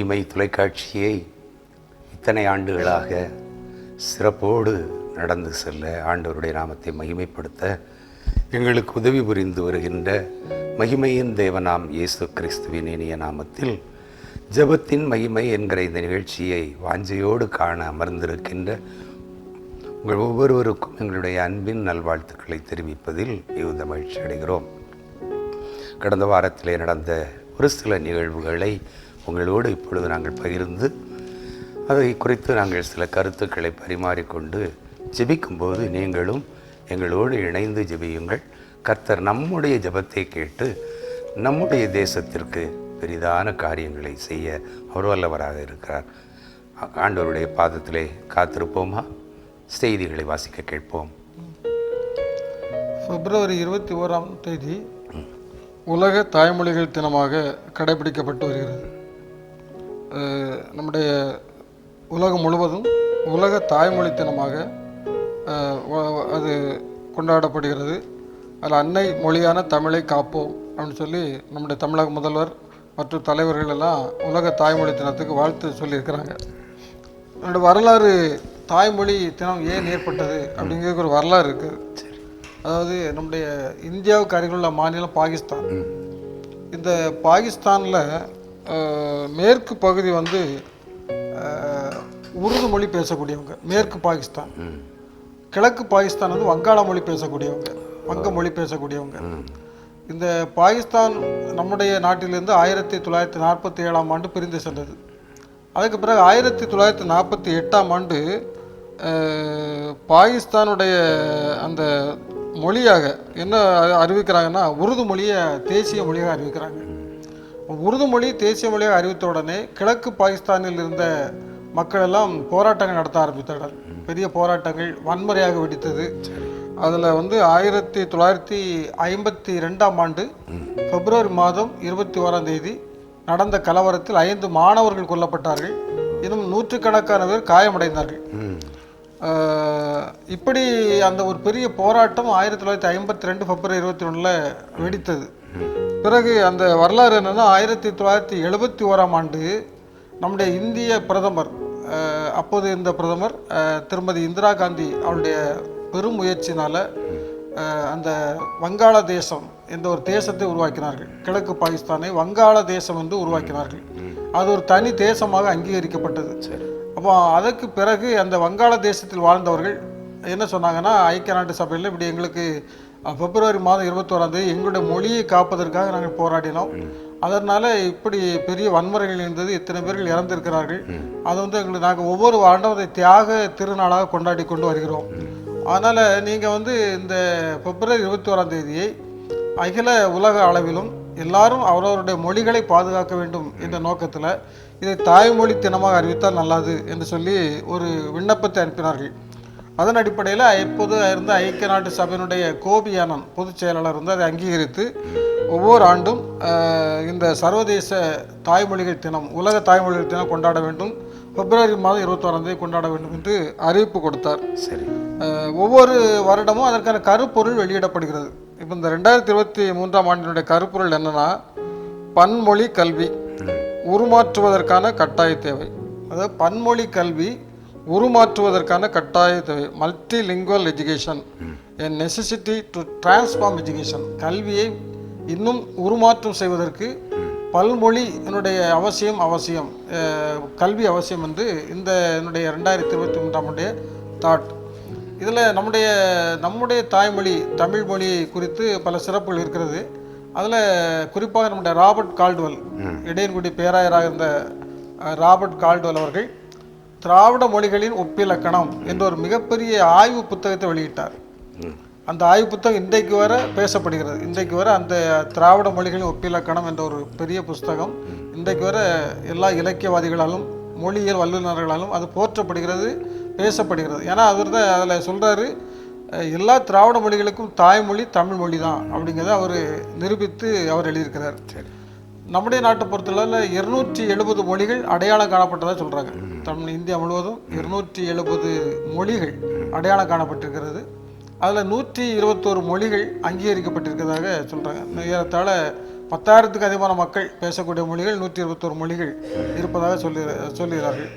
மகிமை தொலைக்காட்சியை இத்தனை ஆண்டுகளாக சிறப்போடு நடந்து செல்ல, ஆண்டவருடைய நாமத்தை மகிமைப்படுத்த எங்களுக்கு உதவி புரிந்து வருகின்ற மகிமையின் தேவனாம் இயேசு கிறிஸ்துவின் இனிய நாமத்தில் ஜெபத்தின் மகிமை என்கிற இந்த நிகழ்ச்சியை வாஞ்சையோடு காண அமர்ந்திருக்கின்ற உங்கள் ஒவ்வொருவருக்கும் எங்களுடைய அன்பின் நல்வாழ்த்துக்களை தெரிவிப்பதில் மிகுந்த மகிழ்ச்சி அடைகிறோம். கடந்த வாரத்திலே நடந்த ஒரு சில நிகழ்வுகளை உங்களோடு இப்பொழுது நாங்கள் பகிர்ந்து அதை குறித்து நாங்கள் சில கருத்துக்களை பரிமாறிக்கொண்டு ஜெபிக்கும்போது நீங்களும் எங்களோடு இணைந்து ஜெபியுங்கள். கர்த்தர் நம்முடைய ஜெபத்தை கேட்டு நம்முடைய தேசத்திற்கு பெரிதான காரியங்களை செய்ய அவர் வல்லவராக இருக்கிறார். ஆண்டவருடைய பாதத்திலே காத்திருப்போமா? செய்திகளை வாசிக்க கேட்போம். பிப்ரவரி 21ஆம் தேதி உலக தாய்மொழிகள் தினமாக கடைபிடிக்கப்பட்டு வருகிறது. நம்முடைய உலகம் முழுவதும் உலக தாய்மொழி தினமாக அது கொண்டாடப்படுகிறது. அதில் அன்னை மொழியான தமிழை காப்போம் அப்படின்னு சொல்லி நம்முடைய தமிழக முதல்வர் மற்றும் தலைவர்கள் எல்லாம் உலக தாய்மொழி தினத்துக்கு வாழ்த்து சொல்லியிருக்கிறாங்க. என்னோடய வரலாறு, தாய்மொழி தினம் ஏன் ஏற்பட்டது அப்படிங்கிறதுக்கு ஒரு வரலாறு இருக்குது. அதாவது நம்முடைய இந்தியாவுக்கு அருகிலுள்ள மாநிலம் பாகிஸ்தான். இந்த பாகிஸ்தானில் மேற்கு பகுதி வந்து உருது மொழி பேசக்கூடியவங்க மேற்கு பாகிஸ்தான். கிழக்கு பாகிஸ்தான் வந்து வங்காள மொழி பேசக்கூடியவங்க, வங்க மொழி பேசக்கூடியவங்க. இந்த பாகிஸ்தான் நம்முடைய நாட்டிலிருந்து 1947ஆம் ஆண்டு பிரிந்து சென்றது. அதுக்கு பிறகு 1948ஆம் ஆண்டு பாகிஸ்தானுடைய அந்த மொழியாக என்ன அறிவிக்கிறாங்கன்னா, உருது மொழியை தேசிய மொழியாக அறிவிக்கிறாங்க. உருது மொழி தேசிய மொழியாக அறிவித்த உடனே கிழக்கு பாகிஸ்தானில் இருந்த மக்கள் எல்லாம் போராட்டங்கள் நடத்த ஆரம்பித்தார்கள். பெரிய போராட்டங்கள் வன்முறையாக வெடித்தது. அதில் வந்து 1952ஆம் ஆண்டு பிப்ரவரி மாதம் 21ஆம் தேதி நடந்த கலவரத்தில் 5 மாணவர்கள் கொல்லப்பட்டார்கள். இன்னும் நூற்றுக்கணக்கான பேர் காயமடைந்தார்கள். இப்படி அந்த ஒரு பெரிய போராட்டம் 1952 பிப்ரவரி 21 வெடித்தது. பிறகு அந்த வரலாறு என்னென்னா, 1971ஆம் ஆண்டு நம்முடைய இந்திய பிரதமர், அப்போது இருந்த பிரதமர் திருமதி இந்திரா காந்தி அவருடைய பெரும் முயற்சினால் அந்த வங்காளதேசம் என்ற ஒரு தேசத்தை உருவாக்கினார்கள். கிழக்கு பாகிஸ்தானை வங்காள தேசம் என்று உருவாக்கினார்கள். அது ஒரு தனி தேசமாக அங்கீகரிக்கப்பட்டது. அப்போ அதற்கு பிறகு அந்த வங்காள தேசத்தில் வாழ்ந்தவர்கள் என்ன சொன்னாங்கன்னா, ஐக்கிய நாட்டு சபையில் இப்படி எங்களுக்கு பிப்ரவரி மாதம் 21ஆம் தேதி எங்களுடைய மொழியை காப்பதற்காக நாங்கள் போராடினோம். அதனால் இப்படி பெரிய வன்முறைகள் இருந்தது, இத்தனை பேர்கள் இறந்திருக்கிறார்கள். அது வந்து எங்களுக்கு நாங்கள் ஒவ்வொரு ஆண்டும் அதை தியாக திருநாளாக கொண்டாடி கொண்டு வருகிறோம். அதனால் நீங்கள் வந்து இந்த பிப்ரவரி 21ஆம் தேதியை அகில உலக அளவிலும் எல்லாரும் அவரவருடைய மொழிகளை பாதுகாக்க வேண்டும் என்ற நோக்கத்தில் இதை தாய்மொழி தினமாக அறிவித்தால் நல்லது என்று சொல்லி ஒரு விண்ணப்பத்தை அனுப்பினார்கள். அதன் அடிப்படையில் எப்போது இருந்த ஐக்கிய நாட்டு சபையினுடைய கோபி ஆனந்த் பொதுச் செயலாளர் வந்து அதை அங்கீகரித்து ஒவ்வொரு ஆண்டும் இந்த சர்வதேச தாய்மொழிகள் தினம், உலக தாய்மொழிகள் தினம் கொண்டாட வேண்டும், பிப்ரவரி மாதம் 21ஆம் தேதி கொண்டாட வேண்டும் என்று அறிவிப்பு கொடுத்தார். சரி, ஒவ்வொரு வருடமும் அதற்கான கருப்பொருள் வெளியிடப்படுகிறது. இப்போ இந்த 2023ஆம் ஆண்டினுடைய கருப்பொருள் என்னென்னா, பன்மொழி கல்வி உருமாற்றுவதற்கான கட்டாய தேவை. அதாவது பன்மொழி கல்வி உருமாற்றுவதற்கான கட்டாய தேவை, multilingual education, a necessity to transform education. கல்வியை இன்னும் உருமாற்றம் செய்வதற்கு பல்மொழி என்னுடைய அவசியம், கல்வி அவசியம் என்று இந்த என்னுடைய 2023ஆம் ஆண்டுடைய தாட். இதில் நம்முடைய தாய்மொழி தமிழ் மொழி குறித்து பல சிறப்புகள் இருக்கிறது. அதில் குறிப்பாக நம்முடைய ராபர்ட் கால்டுவெல், இடையன்குடி பேராயராக இருந்த ராபர்ட் கால்டுவெல் அவர்கள் திராவிட மொழிகளின் ஒப்பிலக்கணம் என்ற ஒரு மிகப்பெரிய ஆய்வு புத்தகத்தை வெளியிட்டார். அந்த ஆய்வு புத்தகம் இன்றைக்கு வர பேசப்படுகிறது. இன்றைக்கு வர அந்த திராவிட மொழிகளின் ஒப்பிலக்கணம் என்ற ஒரு பெரிய புஸ்தகம் இன்றைக்கு வர எல்லா இலக்கியவாதிகளாலும் மொழியியல் வல்லுநர்களாலும் அது போற்றப்படுகிறது, பேசப்படுகிறது. ஏன்னா அவர் தான் அதில் சொல்கிறாரு, எல்லா திராவிட மொழிகளுக்கும் தாய்மொழி தமிழ் மொழி தான் அப்படிங்கிறத அவர் நிரூபித்து அவர் எழுதியிருக்கிறார். நம்முடைய நாட்டை பொறுத்தளவில் 270 மொழிகள் அடையாளம் காணப்பட்டதாக சொல்கிறாங்க. இந்தியா முழுவதும் 270 மொழிகள் அடையாளம் காணப்பட்டிருக்கிறது. அதில் 121 மொழிகள் அங்கீகரிக்கப்பட்டிருக்கிறதாக சொல்கிறாங்க. ஏறத்தாழ 10,000த்துக்கு அதிகமான மக்கள் பேசக்கூடிய மொழிகள் 121 மொழிகள் இருப்பதாக சொல்லுகிறார்கள்.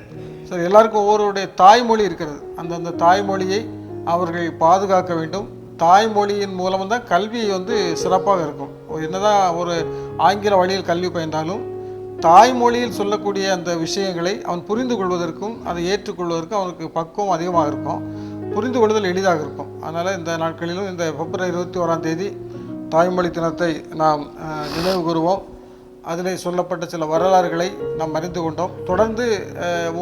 சரி, எல்லாருக்கும் ஒவ்வொருடைய தாய்மொழி இருக்கிறது. அந்தந்த தாய்மொழியை அவர்கள் பாதுகாக்க வேண்டும். தாய்மொழியின் மூலம் தான் கல்வி சிறப்பாக இருக்கும். என்னதான் ஒரு ஆங்கில வழியில் கல்வி பயின்றாலும் தாய்மொழியில் சொல்லக்கூடிய அந்த விஷயங்களை அவன் புரிந்து கொள்வதற்கும் அதை ஏற்றுக்கொள்வதற்கும் அவனுக்கு பக்குவம் அதிகமாக இருக்கும், புரிந்து கொள்வதில் எளிதாக இருக்கும். அதனால் இந்த நாட்களிலும் இந்த பிப்ரவரி 21ஆம் தேதி தாய்மொழி தினத்தை நாம் நினைவு கூறுவோம். அதில் சொல்லப்பட்ட சில வரலாறுகளை நாம் அறிந்து கொண்டோம். தொடர்ந்து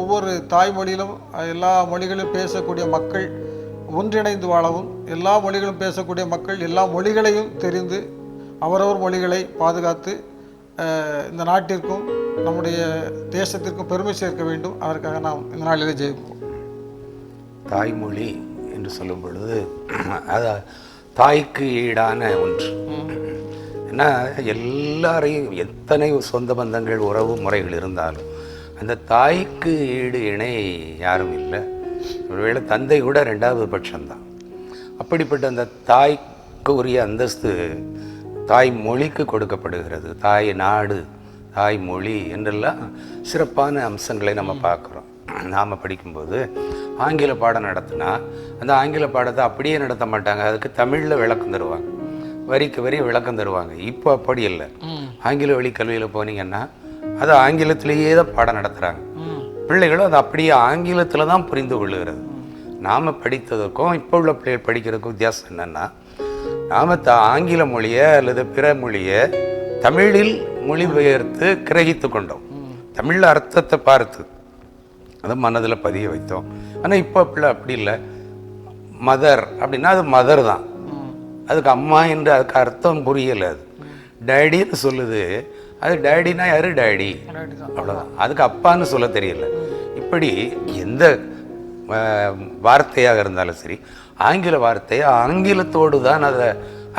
ஒவ்வொரு தாய்மொழியிலும் எல்லா மொழிகளிலும் பேசக்கூடிய மக்கள் ஒன்றிணைந்து வாழவும், எல்லா மொழிகளும் பேசக்கூடிய மக்கள் எல்லா மொழிகளையும் தெரிந்து அவரவர் மொழிகளை பாதுகாத்து இந்த நாட்டிற்கும் நம்முடைய தேசத்திற்கும் பெருமை சேர்க்க வேண்டும். அதற்காக நாம் இந்த நாளிலே ஜெயிப்போம். தாய்மொழி என்று சொல்லும் பொழுது அது தாய்க்கு ஈடான ஒன்று. ஏன்னா எல்லாரையும் எத்தனை சொந்த பந்தங்கள் உறவு முறைகள் இருந்தாலும் அந்த தாய்க்கு ஈடு இணை யாரும் இல்லை. ஒருவேளை தந்தை கூட 2வது பட்சம்தான். அப்படிப்பட்ட அந்த தாய்க்கு உரிய அந்தஸ்து தாய்மொழிக்கு கொடுக்கப்படுகிறது. தாய் நாடு, தாய்மொழி என்றெல்லாம் சிறப்பான அம்சங்களை நம்ம பார்க்குறோம். நாம் படிக்கும்போது ஆங்கில பாடம் நடத்தினா அந்த ஆங்கில பாடத்தை அப்படியே நடத்த மாட்டாங்க, அதுக்கு தமிழில் விளக்கம் தருவாங்க, வரிக்கு வரி விளக்கம் தருவாங்க. இப்போ அப்படி இல்லை. ஆங்கில வழி கல்வியில் போனீங்கன்னா அது ஆங்கிலத்திலேயே தான் பாடம் நடத்துகிறாங்க. பிள்ளைகளும் அது அப்படியே ஆங்கிலத்தில் தான் புரிந்து கொள்ளுகிறது. நாம் படித்ததற்கும் இப்போ உள்ள பிள்ளைகள் படிக்கிறதுக்கும் வித்தியாசம் என்னென்னா, நாம் ஆங்கில மொழியை அல்லது பிற மொழியை தமிழில் மொழிபெயர்த்து கிரகித்து கொண்டோம். தமிழில் அர்த்தத்தை பார்த்து அதை மனதில் பதிய வைத்தோம். ஆனால் இப்போ பிள்ளை அப்படி இல்லை. மதர் அப்படின்னா அது மதர் தான், அதுக்கு அம்மா என்று அதுக்கு அர்த்தம் புரியலை. அது டேடின்னு சொல்லுது, அது டேடினா யாரு? டேடி, அவ்வளோதான். அதுக்கு அப்பான்னு சொல்ல தெரியல. இப்படி எந்த வார்த்தையாக இருந்தாலும் சரி, ஆங்கில வார்த்தையை ஆங்கிலத்தோடு தான் அதை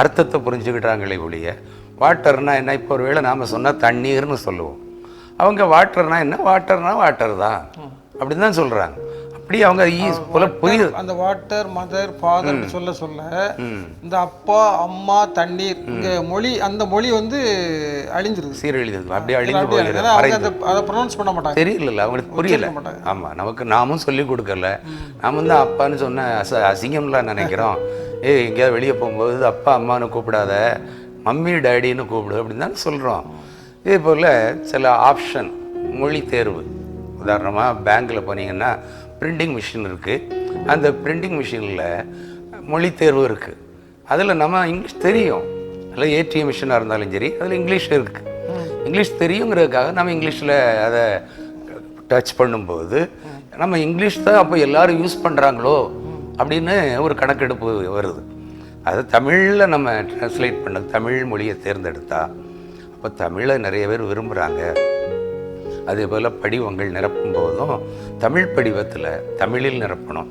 அர்த்தத்தை புரிஞ்சுக்கிட்டாங்களே ஒழிய, வாட்டர்னா என்ன, இப்போ ஒரு வேளை நாம் சொன்னால் தண்ணீர்னு சொல்லுவோம், அவங்க வாட்டர்னா என்ன, வாட்டர்னா வாட்டர் தான் அப்படின்னு தான் சொல்கிறாங்க. அப்படி அவங்க போல புரியுது. அந்த வாட்டர், மதர், ஃபாதர் சொல்ல சொல்ல இந்த அப்பா, அம்மா, தண்ணீர், இங்க மொழி, அந்த மொழி அழிஞ்சிருக்கு, சீரழிது, அப்படியே அழிந்து போயிடுது. அதை ப்ரொனவுன்ஸ் பண்ண மாட்டாங்க, தெரியல, அவங்களுக்கு புரியல. ஆமாம், நமக்கு நாமும் சொல்லி கொடுக்கல. நாம தான் அப்பான்னு சொன்ன அசிங்கம்லாம் நினைக்கிறோம். எங்கேயாவது வெளியே போகும்போது அப்பா அம்மானு கூப்பிடாத, மம்மி டேடின்னு கூப்பிடு அப்படின்னு தான் சொல்கிறோம். இதே போல் சில ஆப்ஷன் மொழி தேர்வு, உதாரணமாக பேங்க்கில் போனீங்கன்னா பிரிண்டிங் மிஷின் இருக்குது. அந்த பிரிண்டிங் மிஷினில் மொழி தேர்வு இருக்குது. அதில் நம்ம இங்கிலீஷ் தெரியும், அதில் ஏடிஎம் மிஷினாக இருந்தாலும் சரி அதில் இங்கிலீஷ் இருக்குது. இங்கிலீஷ் தெரியுங்கிறதுக்காக நம்ம இங்கிலீஷில் அதை டச் பண்ணும்போது நம்ம இங்கிலீஷ் தான் அப்போ எல்லோரும் யூஸ் பண்ணுறாங்களோ அப்படின்னு ஒரு கணக்கெடுப்பு வருது. அதை தமிழில் நம்ம ட்ரான்ஸ்லேட் பண்ண தமிழ் மொழியை தேர்ந்தெடுத்தா அப்போ தமிழை நிறைய பேர் விரும்புகிறாங்க. அதே போல் படிவங்கள் நிரப்பும் போதும் தமிழ் படிவத்தில் தமிழில் நிரப்பணும்.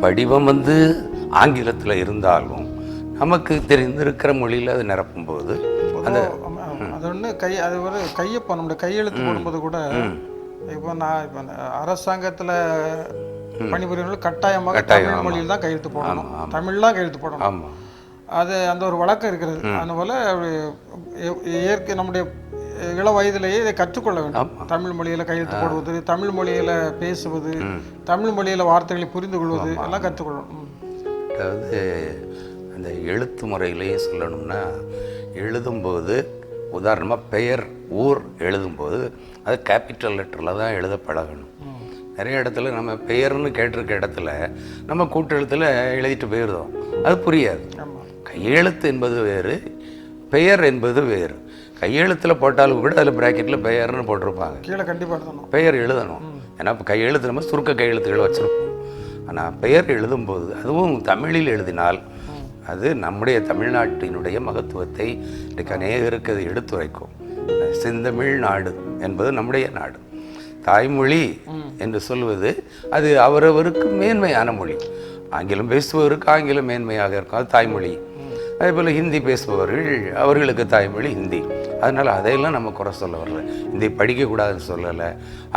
படிவம் ஆங்கிலத்தில் இருந்தாலும் நமக்கு தெரிந்திருக்கிற மொழியில் அது நிரப்பும் போது அந்த அது ஒன்று அது ஒரு கையொப்பம், நம்முடைய கையெழுத்து போடும்போது கூட இப்போ நான் அரசாங்கத்தில் பணிபுரியவர்கள் கட்டாயமாக தமிழ் மொழியில் தான் கையெழுத்து போடணும், தமிழ்லாம் கையெழுத்து போடணும். ஆமாம், அது அந்த ஒரு வழக்கம் இருக்கிறது. அதுபோல் இயற்கை நம்முடைய இள வயதிலேயே இதை கற்றுக்கொள்ள வேண்டும். தமிழ் மொழியில் கையெழுத்து போடுவது, தமிழ் மொழியில் பேசுவது, தமிழ் மொழியில் வார்த்தைகளை புரிந்து கொள்வது எல்லாம் கற்றுக்கொள்ளணும். அதாவது அந்த எழுத்து முறையிலேயே சொல்லணும்னா, எழுதும்போது உதாரணமாக பெயர், ஊர் எழுதும்போது அது கேபிட்டல் லெட்டரில் தான் எழுத பழகணும். நிறைய இடத்துல நம்ம பெயர்னு கேட்டிருக்க இடத்துல நம்ம கூட்டெழுத்தில் எழுதிட்டு போயிடுறோம், அது புரியாது. கையெழுத்து என்பது வேறு, பெயர் என்பது வேறு. கையெழுத்தில் போட்டாலும் கூட அதில் ப்ராக்கெட்டில் பெயர்னு போட்டிருப்பாங்க, கீழே கண்டிப்பாக பெயர் எழுதணும். ஏன்னா இப்போ கையெழுத்து நம்ம சுருக்க கையெழுத்துகள் வச்சுருப்போம். ஆனால் பெயர் எழுதும்போது அதுவும் தமிழில் எழுதினால் அது நம்முடைய தமிழ்நாட்டினுடைய மகத்துவத்தை இன்றைக்கு அநேகருக்கு அது எடுத்துரைக்கும். செந்தமிழ் நாடு என்பது நம்முடைய நாடு. தாய்மொழி என்று சொல்வது அது அவரவருக்கு மேன்மையான மொழி. ஆங்கிலம் பேசுபவருக்கு ஆங்கிலம் மேன்மையாக இருக்கும், அது தாய்மொழி. அதே போல் ஹிந்தி பேசுபவர்கள் அவர்களுக்கு தாய்மொழி ஹிந்தி. அதனால் அதையெல்லாம் நம்ம குறை சொல்ல வரல. ஹிந்தி படிக்கக்கூடாதுன்னு சொல்லலை,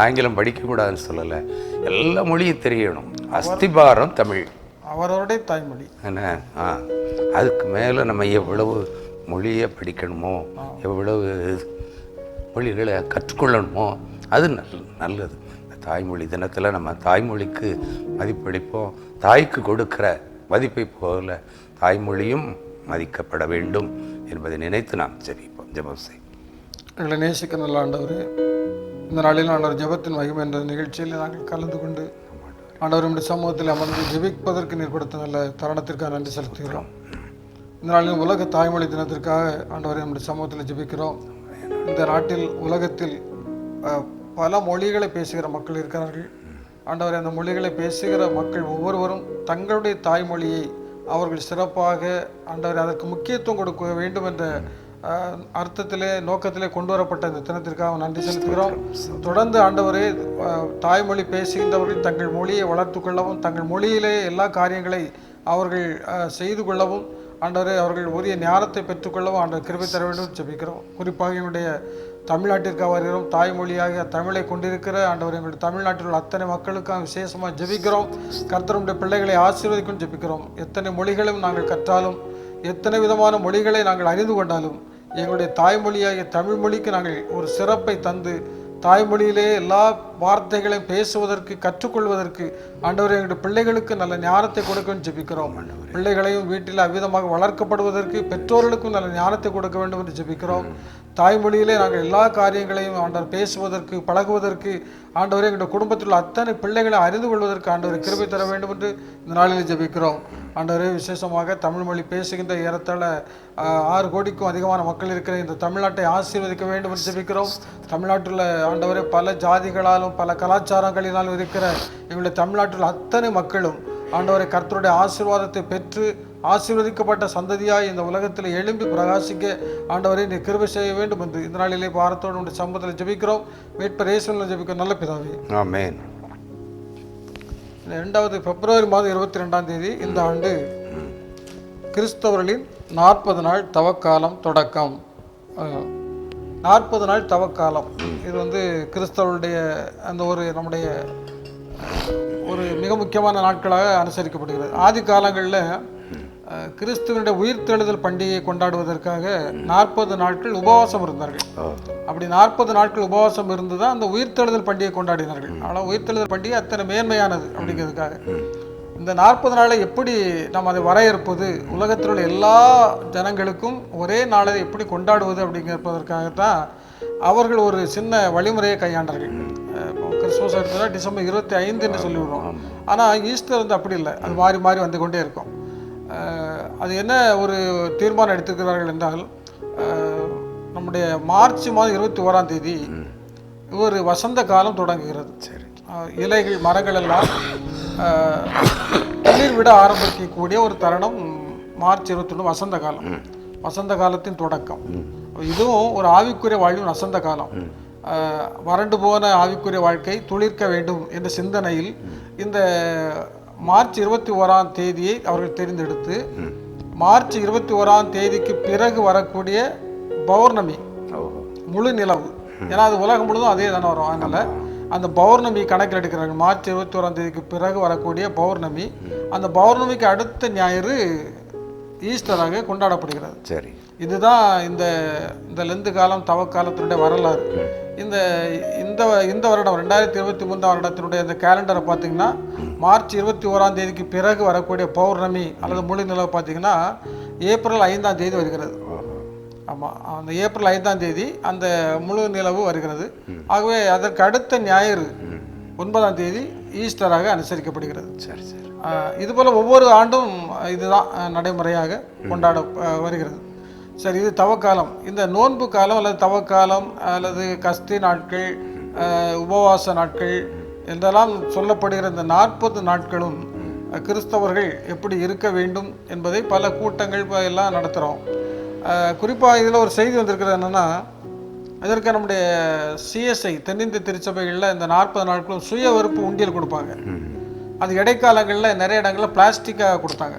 ஆங்கிலம் படிக்கக்கூடாதுன்னு சொல்லலை. எல்லா மொழியும் தெரியணும். அஸ்திபாரம் தமிழ், அவரவருடைய தாய்மொழி. என்ன அதுக்கு மேலே நம்ம எவ்வளவு மொழியை படிக்கணுமோ, எவ்வளவு மொழிகளை கற்றுக்கொள்ளணுமோ அது நல்லது. இந்த தாய்மொழி தினத்தில் நம்ம தாய்மொழிக்கு மதிப்பளிப்போம். தாய்க்கு கொடுக்கிற மதிப்பை போல தாய்மொழியும் மதிக்கப்பட வேண்டும் என்பதை நினைத்து நாம் ஜெபிப்போம். ஜெபம் செய்வோம். எங்களை நேசிக்க நல்ல ஆண்டவரே, இந்த நாளில் ஆண்டவர் ஜெபத்தின் மகிமை என்ற நிகழ்ச்சியில் நாங்கள் கலந்து கொண்டு ஆண்டவர் நம்முடைய சமூகத்தில் அமர்ந்து ஜெபிப்பதற்கு நீர் கொடுத்த நல்ல தருணத்திற்காக நன்றி செலுத்துகிறோம். இந்த நாளில் உலக தாய்மொழி தினத்திற்காக ஆண்டவரை நம்முடைய சமூகத்தில் ஜெபிக்கிறோம். இந்த நாட்டில் உலகத்தில் பல மொழிகளை பேசுகிற மக்கள் இருக்கிறார்கள். ஆண்டவரை அந்த மொழிகளை பேசுகிற மக்கள் ஒவ்வொருவரும் தங்களுடைய தாய்மொழியை அவர்கள் சிறப்பாக ஆண்டவரை அதற்கு முக்கியத்துவம் கொடுக்க வேண்டும் என்ற அர்த்தத்திலே நோக்கத்திலே கொண்டு வரப்பட்ட இந்த தினத்திற்காக நன்றி செலுத்துகிறோம். தொடர்ந்து ஆண்டவரே தாய்மொழி பேசுகின்றவர்கள் தங்கள் மொழியை வளர்த்து கொள்ளவும், தங்கள் மொழியிலே எல்லா காரியங்களை அவர்கள் செய்து கொள்ளவும், ஆண்டவரே அவர்கள் உரிய ஞானத்தை பெற்றுக்கொள்ளவும் ஆண்டவர் கிருபை தர வேண்டும் ஜெபிக்கிறோம். குறிப்பாக என்னுடைய தமிழ்நாட்டிற்காக வருகிறோம். தாய்மொழியாக தமிழை கொண்டிருக்கிற ஆண்டவர் எங்களுடைய தமிழ்நாட்டில் உள்ள அத்தனை மக்களுக்காக விசேஷமாக ஜெபிக்கிறோம். கர்த்தருடைய பிள்ளைகளை ஆசீர்வதிக்கும் ஜெபிக்கிறோம். எத்தனை மொழிகளும் நாங்கள் கற்றாலும், எத்தனை விதமான மொழிகளை நாங்கள் அறிந்து கொண்டாலும், எங்களுடைய தாய்மொழியாகிய தமிழ் மொழிக்கு நாங்கள் ஒரு சிறப்பை தந்து தாய்மொழியிலே எல்லா வார்த்தைகளையும் பேசுவதற்கு கற்றுக்கொள்வதற்கு ஆண்டவரே எங்களுடைய பிள்ளைகளுக்கு நல்ல ஞானத்தை கொடுக்கணும் ஜெபிக்கிறோம். பிள்ளைகளையும் வீட்டில் அவ்விதமாக வளர்க்கப்படுவதற்கு பெற்றோர்களுக்கும் நல்ல ஞானத்தை கொடுக்க வேண்டும் என்று ஜெபிக்கிறோம். தாய்மொழியிலே நாங்கள் எல்லா காரியங்களையும் ஆண்டவர் பேசுவதற்கு பழகுவதற்கு ஆண்டவரே எங்களுடைய குடும்பத்தில் உள்ள அத்தனை பிள்ளைகளை அறிந்து கொள்வதற்கு ஆண்டவரை கிருபை தர வேண்டும் என்று இந்த நாளில் ஜெபிக்கிறோம். ஆண்டவரே விசேஷமாக தமிழ் மொழி பேசுகின்ற ஏறத்தாழ 6 கோடிக்கும் அதிகமான மக்கள் இருக்கிற இந்த தமிழ்நாட்டை ஆசீர்வதிக்க வேண்டும் என்று ஜெபிக்கிறோம். தமிழ்நாட்டில் ஆண்டவரே பல ஜாதிகளாலும் பல கலாச்சாரங்களினாலும் இருக்கிற எங்களுடைய தமிழ்நாட்டில் அத்தனை மக்களும் ஆண்டவரை கர்த்தருடைய ஆசீர்வாதத்தை பெற்று ஆசீர்வதிக்கப்பட்ட சந்ததியாய் இந்த உலகத்தில் எழும்பி பிரகாசிக்க ஆண்டவரை நீ கிருபை செய்ய வேண்டும் என்று இந்த நாளிலே பாரத்தோடு உடைய சம்பவத்தில் ஜெபிக்கிறோம். மீட்பர் இயேசுவின் ஜெபிக்கிறோம் நல்ல பிதாவே, ஆமென். 2வது பிப்ரவரி மாதம் 22ஆம் தேதி இந்த ஆண்டு கிறிஸ்தவர்களின் 40 நாள் தவக்காலம் தொடக்கம். 40 நாள் தவக்காலம் இது கிறிஸ்தவருடைய அந்த நம்முடைய ஒரு மிக முக்கியமான நாட்களாக அனுசரிக்கப்படுகிறது. ஆதி காலங்களில் கிறிஸ்துவனுடைய உயிர்த்தெழுதல் பண்டிகையை கொண்டாடுவதற்காக 40 நாட்கள் உபவாசம் இருந்தார்கள். அப்படி 40 நாட்கள் உபவாசம் இருந்து தான் அந்த உயிர்த்தெழுதல் பண்டிகை கொண்டாடினார்கள். ஆனால் உயிர்த்தெழுதல் பண்டிகை அத்தனை மேன்மையானது அப்படிங்கிறதுக்காக இந்த 40 நாளை எப்படி நாம் அதை வரையறுப்பது, உலகத்தில் உள்ள எல்லா ஜனங்களுக்கும் ஒரே நாளை எப்படி கொண்டாடுவது அப்படிங்கிறதற்காகத்தான் அவர்கள் ஒரு சின்ன வழிமுறையை கையாண்டார்கள். கிறிஸ்துமஸ் எடுத்தா டிசம்பர் 25 என்று சொல்லிவிடுறோம். ஆனால் ஈஸ்டர் அப்படி இல்லை, அது மாறி மாறி வந்து கொண்டே இருக்கும். அது என்ன ஒரு தீர்மானம் எடுத்துக்கிறார்கள் என்றால், நம்முடைய மார்ச் மாதம் 21ஆம் தேதி ஒரு வசந்த காலம் தொடங்குகிறது. சரி, இலைகள் மரங்கள் எல்லாம் துளிர் விட ஆரம்பிக்கக்கூடிய ஒரு தருணம் மார்ச் 21 வசந்த காலம், வசந்த காலத்தின் தொடக்கம். இதுவும் ஒரு ஆவிக்குரிய வாழ்வின் வசந்த காலம். வறண்டு போன ஆவிக்குரிய வாழ்க்கை துளிர்க்க வேண்டும் என்ற சிந்தனையில் இந்த மார்ச் 21ஆம் தேதியை அவர்கள் தெரிந்தெடுத்து மார்ச் 21ஆம் தேதிக்கு பிறகு வரக்கூடிய பௌர்ணமி, முழு நிலவு, ஏன்னா அது உலகம் முழுதும் அதே தானே வரும், அதனால அந்த பௌர்ணமி கணக்கில் எடுக்கிறாங்க. மார்ச் 21ஆம் தேதிக்கு பிறகு வரக்கூடிய பௌர்ணமி, அந்த பௌர்ணமிக்கு அடுத்த ஞாயிறு ஈஸ்டராக கொண்டாடப்படுகிறது. சரி, இதுதான் இந்த லெந்து காலம் தவக்காலத்தினுடைய வரலாறு. இந்த வருடம் 2023 வருடத்தினுடைய இந்த கேலண்டரை பார்த்தீங்கன்னா மார்ச் 21ஆம் தேதிக்கு பிறகு வரக்கூடிய பௌர்ணமி அல்லது முழு நிலவு பார்த்தீங்கன்னா ஏப்ரல் 5ஆம் தேதி வருகிறது. ஆமாம், அந்த ஏப்ரல் 5ஆம் தேதி அந்த முழு நிலவு வருகிறது. ஆகவே அதற்கு அடுத்த ஞாயிறு 9ஆம் தேதி ஈஸ்டராக அனுசரிக்கப்படுகிறது. சரி சரி, இதுபோல் ஒவ்வொரு ஆண்டும் இதுதான் நடைமுறையாக கொண்டாட வருகிறது. சரி, இது தவக்காலம். இந்த நோன்பு காலம் அல்லது தவக்காலம் அல்லது கஸ்தி நாட்கள், உபவாச நாட்கள் என்றெல்லாம் சொல்லப்படுகிற இந்த 40 நாட்களும் கிறிஸ்தவர்கள் எப்படி இருக்க வேண்டும் என்பதை பல கூட்டங்கள் எல்லாம் நடத்துகிறோம். குறிப்பாக இதில் ஒரு செய்தி வந்திருக்கிறது என்னென்னா, இதற்கு நம்முடைய சிஎஸ்ஐ தென்னிந்திய திருச்சபைகளில் இந்த 40 நாட்களும் சுய வெறுப்பு உண்டியல் கொடுப்பாங்க. அது இடைக்காலங்களில் நிறைய இடங்களில் பிளாஸ்டிக்காக கொடுத்தாங்க.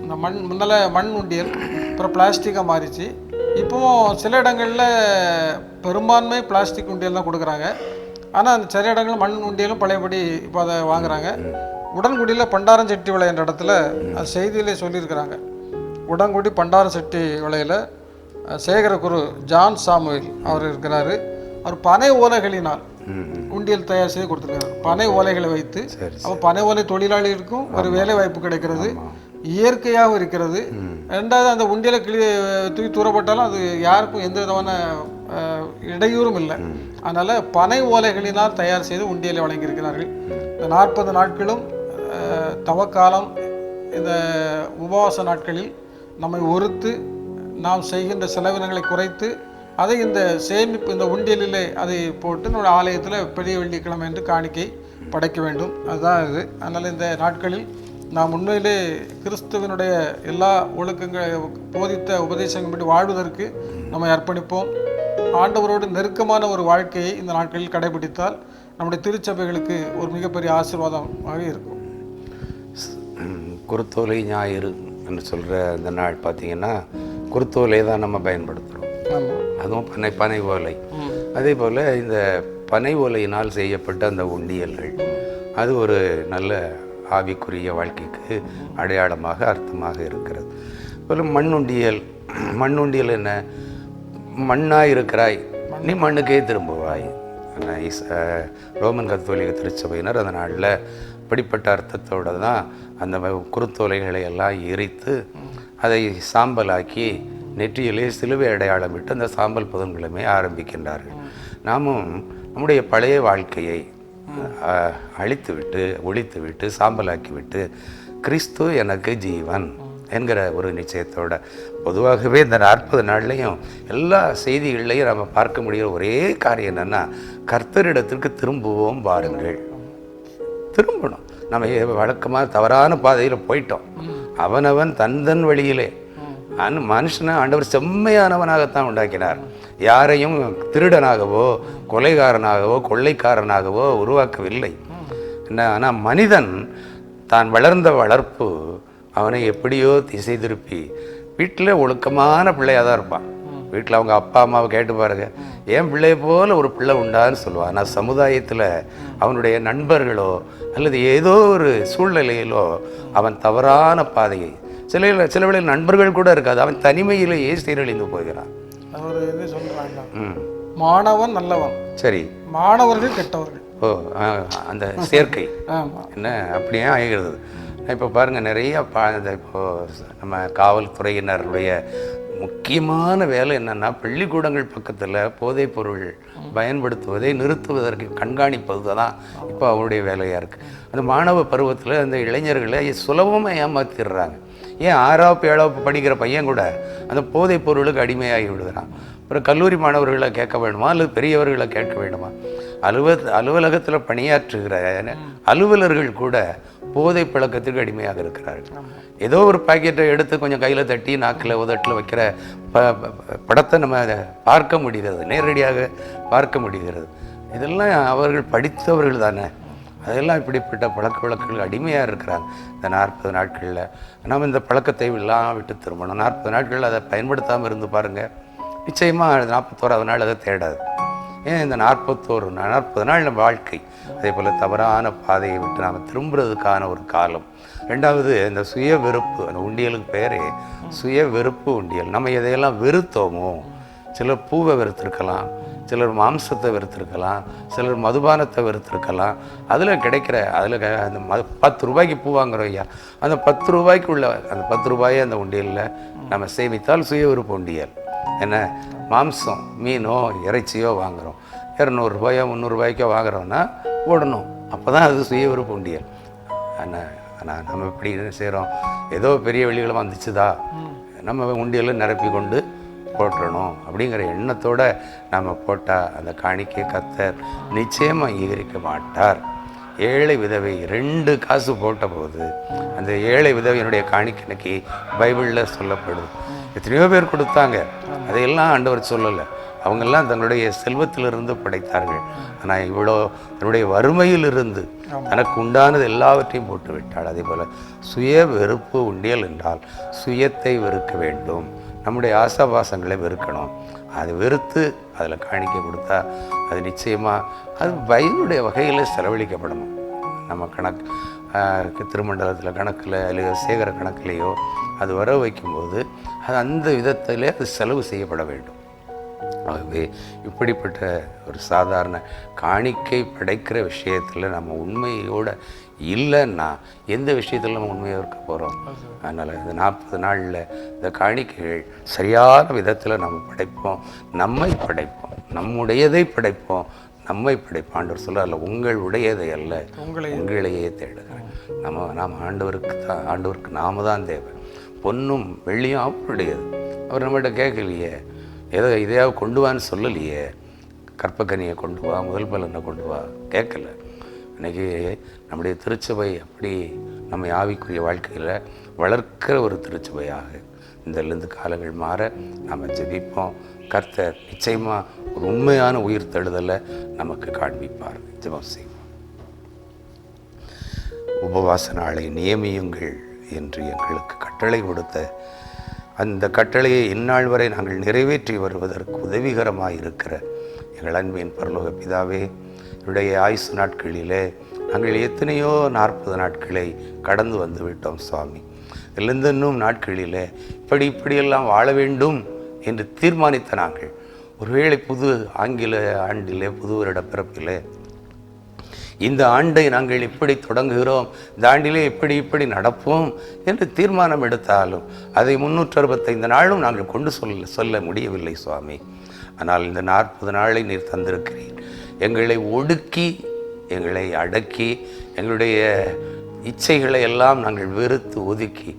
இந்த முன்னால் மண் உண்டியல் அப்புறம் பிளாஸ்டிக்காக மாறிச்சு. இப்போவும் சில இடங்களில் பெரும்பான்மை பிளாஸ்டிக் உண்டியல் தான் கொடுக்குறாங்க. ஆனால் அந்த சில இடங்களில் மண் உண்டியலும் பழையபடி இப்போ அதை வாங்குகிறாங்க. உடன்குடியில் பண்டாரஞ்செட்டி விளை என்ற இடத்துல அது செய்தியிலே சொல்லியிருக்கிறாங்க. உடன்குடி பண்டாரஞ்செட்டி விளையில் சேகரகுரு ஜான் சாமுவேல் அவர் இருக்கிறாரு. அவர் பனை ஓலைகளினால் உண்டியல் தயார் செய்து கொடுத்துருக்காரு. பனை ஓலைகளை வைத்து அப்போ பனை ஓலை தொழிலாளிகளுக்கும் ஒரு வேலை வாய்ப்பு கிடைக்கிறது, இயற்கையாகவும் இருக்கிறது. ரெண்டாவது அந்த உண்டியலை தூக்கி தூரப்பட்டாலும் அது யாருக்கும் எந்த விதமான இடையூறும் இல்லை. அதனால் பனை ஓலைகளினால் தயார் செய்து உண்டியலை வழங்கியிருக்கிறார்கள். இந்த 40 நாட்களும் தவக்காலம், இந்த உபவாச நாட்களில் நம்மை ஒருத்து நாம் செய்கின்ற செலவினங்களை குறைத்து அதை இந்த சேமிப்பு இந்த உண்டியலிலே அதை போட்டு நம்முடைய ஆலயத்தில் பெரிய வெள்ளிக்கிழமை என்று காணிக்கை படைக்க வேண்டும். அதுதான் இது. அதனால் இந்த நாட்களில் நாம் உண்மையிலே கிறிஸ்துவனுடைய எல்லா ஒழுக்கங்களை போதித்த உபதேசங்கள்படி வாழ்வதற்கு நம்மை அர்ப்பணிப்போம். ஆண்டவரோடு நெருக்கமான ஒரு வாழ்க்கையை இந்த நாட்களில் கடைபிடித்தால் நம்முடைய திருச்சபைகளுக்கு ஒரு மிகப்பெரிய ஆசீர்வாதமாக இருக்கும். குருத்தோலை ஞாயிறு என்று சொல்கிற இந்த நாள் பார்த்திங்கன்னா குருத்தோலை தான் நம்ம பயன்படுத்துகிறோம். அதுவும் பனை ஓலை. அதே போல் இந்த பனை ஓலையினால் செய்யப்பட்ட அந்த உண்டியல்கள் அது ஒரு நல்ல ஆவிக்குரிய வாழ்க்கைக்கு அடையாளமாக அர்த்தமாக இருக்கிறது. போல மண்ணுண்டியல் என்ன? மண்ணாக இருக்கிறாய், நீ மண்ணுக்கே திரும்புவாய். ரோமன் கத்தோலிக்க திருச்சபையினர் அந்த நாளில் இப்படிப்பட்ட அர்த்தத்தோடு தான் அந்த குருத்தோலைகளை எல்லாம் எரித்து அதை சாம்பலாக்கி நெற்றியிலே சிலுவை அடையாளம் விட்டு அந்த சாம்பல் புதன்கிழமை ஆரம்பிக்கின்றார்கள். நாமும் நம்முடைய பழைய வாழ்க்கையை ஒழித்துவிட்டு சாம்பலாக்கிவிட்டு கிறிஸ்து எனக்கு ஜீவன் என்கிற ஒரு நிச்சயத்தோட பொதுவாகவே இந்த 40 நாள்லையும் எல்லா செய்திகள்லையும் நம்ம பார்க்க முடிகிற ஒரே காரியம் என்னென்னா, கர்த்தரிடத்திற்கு திரும்புவோம் வாருங்கள். திரும்பணும். நம்ம வழக்கமாக தவறான பாதையில் போயிட்டோம். அவனவன் தன் வழியிலே மனுஷனை ஆண்டவர் செம்மையானவனாகத்தான் உண்டாக்கினார். யாரையும் திருடனாகவோ கொலைகாரனாகவோ கொள்ளைக்காரனாகவோ உருவாக்கவில்லை. என்ன, ஆனால் மனிதன் தான் வளர்ந்த வளர்ப்பு அவனை எப்படியோ திசை திருப்பி வீட்டில் ஒழுக்கமான பிள்ளையாக தான் இருப்பான். வீட்டில் அவங்க அப்பா அம்மாவை கேட்டு பாருங்க, என் பிள்ளைய போல் ஒரு பிள்ளை உண்டான்னு சொல்லுவான். ஆனால் சமுதாயத்தில் அவனுடைய நண்பர்களோ அல்லது ஏதோ ஒரு சூழ்நிலையிலோ அவன் தவறான பாதையை சில வேளையில் நண்பர்கள் கூட இருக்காது, அவன் தனிமையிலேயே சீரழிந்து போகிறான். அவர் என்ன சொல்றாங்க, மாணவன் நல்லவன், சரி, மாணவர்கள் கெட்டவர்கள். ஓ, அந்த சேர்க்கை என்ன அப்படியே ஆகிறது. இப்போ பாருங்கள், நிறைய இப்போது நம்ம காவல்துறையினருடைய முக்கியமான வேலை என்னென்னா, பள்ளிக்கூடங்கள் பக்கத்தில் போதைப் பொருள் பயன்படுத்துவதை நிறுத்துவதற்கு கண்காணிப்பது தான் இப்போ அவருடைய வேலையாக இருக்குது. அந்த மாணவ பருவத்தில் அந்த இளைஞர்களை சுலபமாக ஏமாத்திடுறாங்க. ஏன் 6வது 7வது படிக்கிற பையன் கூட அந்த போதைப் பொருளுக்கு அடிமையாகி விடுகிறான். அப்புறம் கல்லூரி மாணவர்களை கேட்க வேண்டுமா அல்லது பெரியவர்களை கேட்க வேண்டுமா? அலுவலகத்தில் பணியாற்றுகிற அலுவலர்கள் கூட போதை பழக்கத்துக்கு அடிமையாக இருக்கிறார்கள். ஏதோ ஒரு பாக்கெட்டை எடுத்து கொஞ்சம் கையில் தட்டி நாக்கில் உதட்டில் வைக்கிற படத்தை நம்ம பார்க்க முடிகிறது, நேரடியாக பார்க்க முடிகிறது. இதெல்லாம் அவர்கள் படித்தவர்கள் தானே. அதெல்லாம் இப்படிப்பட்ட பழக்க வழக்கங்கள் அடிமையாக இருக்கிறாங்க. இந்த 40 நாட்களில் நம்ம இந்த பழக்கத்தை எல்லாம் விட்டு திரும்பணும். 40 நாட்களில் அதை பயன்படுத்தாமல் இருந்து பாருங்கள், நிச்சயமாக 41வது நாள் அதை தேடாது. ஏன் இந்த 40 நாள் நம்ம வாழ்க்கை அதே போல் தவறான பாதையை விட்டு நாம் திரும்புறதுக்கான ஒரு காலம். ரெண்டாவது, இந்த சுய வெறுப்பு, அந்த உண்டியலுக்கு பேரே சுய வெறுப்பு உண்டியல். நம்ம எதையெல்லாம் வெறுத்தோமோ, சிலர் பூவை வெறுத்திருக்கலாம், சிலர் மாம்சத்தை வெறுத்திருக்கலாம், சிலர் மதுபானத்தை வெறுத்திருக்கலாம். அதில் கிடைக்கிற அந்த 10 ரூபாய்க்கு பூ வாங்குறோம் ஐயா, அந்த 10 ரூபாய்க்குள்ள அந்த 10 ரூபாயை அந்த உண்டியலில் நம்ம சேமித்தால் சுய விருப்ப உண்டியல். என்ன, மாம்சம் மீனோ இறைச்சியோ வாங்குகிறோம், 200 ரூபாயோ 300 ரூபாய்க்கோ வாங்குகிறோன்னா போடணும். அப்போ தான் அது சுய விருப்ப உண்டியல். ஆனால் நம்ம இப்படி செய்கிறோம், ஏதோ பெரிய வெளிகளை வந்துச்சுதா நம்ம உண்டியலில் நிரப்பி கொண்டு போட்டுறணும் அப்படிங்கிற எண்ணத்தோடு நம்ம போட்டால் அந்த காணிக்கை கர்த்தர் நிச்சயமாக அங்கீகரிக்க மாட்டார். ஏழை விதவை 2 காசு போட்ட போது அந்த ஏழை விதவையினுடைய காணிக்கைக்கு பைபிளில் சொல்லப்படுது. எத்தனையோ பேர் கொடுத்தாங்க, அதையெல்லாம் ஆண்டவர் சொல்லலை. அவங்கெல்லாம் தங்களுடைய செல்வத்திலிருந்து படைத்தார்கள். ஆனால் இவ்வளோ தன்னுடைய வறுமையிலிருந்து தனக்கு உண்டானது எல்லாவற்றையும் போட்டு விட்டாள். அதே போல் சுய வெறுப்பு உண்டியல் என்றால் சுயத்தை வெறுக்க வேண்டும், நம்முடைய ஆசாபாசங்களை வெறுக்கணும். அது வெறுத்து அதில் காணிக்கை கொடுத்தா அது நிச்சயமாக அது வயதுடைய வகையில் செலவழிக்கப்படணும். நம்ம திருமண்டலத்தில் கணக்கில் அல்லது சேகர கணக்கிலேயோ அது வர வைக்கும்போது அது அந்த விதத்திலே அது செலவு செய்யப்பட வேண்டும். ஆகவே இப்படிப்பட்ட ஒரு சாதாரண காணிக்கை படைக்கிற விஷயத்தில் நம்ம உண்மையோடு இல்லைன்னா எந்த விஷயத்தில் நம்ம உண்மையாக இருக்க போகிறோம்? அதனால் இந்த 40 நாளில் இந்த காணிக்கைகள் சரியான விதத்தில் நம்ம படைப்போம், நம்மை படைப்போம், நம்முடையதை படைப்போம், நம்மை படைப்போம். ஆண்டவர் சொல்ல அல்ல, உங்கள் உடையதை அல்ல உங்களையே தேடுகிறேன். நாம் ஆண்டவருக்கு நாம தான் தேவை. பொன்னும் வெள்ளியும் அவருடையது. அவர் நம்மகிட்ட கேட்கலையே, இதையாவது கொண்டு வான்னு சொல்லலையே. கற்பக்கனியை கொண்டு வா, முதல் பலனை கொண்டு வா கேட்கல. இன்றைக்கி நம்முடைய திருச்சபை அப்படி நம்ம ஆவிக்குரிய வாழ்க்கையில் வளர்க்கிற ஒரு திருச்சபையாக இதிலிருந்து காலங்கள் மாற நம்ம ஜெபிப்போம். கர்த்தர் நிச்சயமாக ஒரு உண்மையான உயிர் தழுதலை நமக்கு காண்பிப்பார். ஜெபம் செய்வோம். உபவாச நாளை நியமியுங்கள் என்று எங்களுக்கு கட்டளை கொடுத்த அந்த கட்டளையை இந்நாள் வரை நாங்கள் நிறைவேற்றி வருவதற்கு உதவிகரமாக இருக்கிற எங்கள் அன்பின் பரலோக பிதாவே, என்னுடைய ஆயுசு நாட்களிலே நாங்கள் எத்தனையோ 40 நாட்களை கடந்து வந்து விட்டோம் சுவாமி. இதிலிருந்து இன்னும் நாட்களிலே இப்படியெல்லாம் வாழ வேண்டும் என்று தீர்மானித்த நாங்கள் ஒருவேளை புது ஆங்கில ஆண்டிலே, புது வருட பிறப்பிலே இந்த ஆண்டை நாங்கள் இப்படி தொடங்குகிறோம், இந்த ஆண்டிலே இப்படி நடப்போம் என்று தீர்மானம் எடுத்தாலும் அதை 365 நாளும் நாங்கள் கொண்டு சொல்ல முடியவில்லை சுவாமி. ஆனால் இந்த 40 நாளை நீர் தந்திருக்கிறீர். எங்களை ஒடுக்கி, எங்களை அடக்கி, எங்களுடைய இச்சைகளை எல்லாம் நாங்கள் வெறுத்து ஒதுக்கி